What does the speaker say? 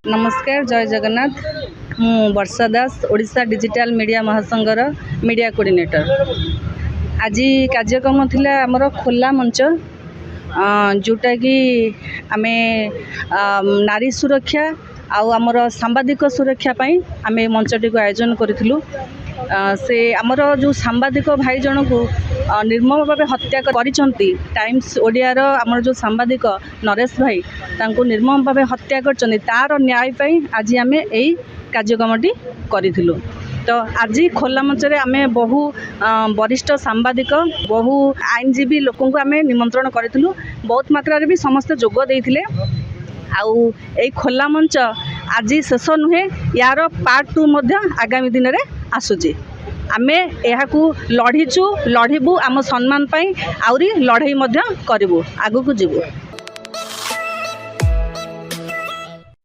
नमस्कार जय जगन्नाथ मु वर्षा दास ओडिशा डिजिटल मीडिया महासंघर मीडिया कोऑर्डिनेटर। आज कार्यक्रम थिला आमर खोला मंच जोटा कि आमे नारी सुरक्षा आउ आमर सांबादिक सुरक्षा पाई आमे मंचटी को आयोजन करिथिलु। से आमर जो सांबादिक भाई जन को निर्मम भाव हत्या करिसंती टाइम्स ओडियार आमर जो सांबादिक नरेश भाई तांको निर्मम भाव हत्या करचंती तार न्याय पाई आज आमे एई कार्यक्रमटी करिथिलु। तो आज खोला मंच रे आमे बहु वरिष्ठ सांबादिक बहु आईनजीवी लोकों को आमे निमंत्रण करिथिलु। बहुत मात्रा रे भी समस्त जोग देइथिले। आउ एई खोला मंच आज शेष नुहे यार पार्ट 2 मध्य आगामी दिन रे आसुची। आमे एहाकू लढ़ीचु लढ़ीबू आम सम्मान पाई आउरी लढ़ाई मध्य करिबू आगु को जीवू।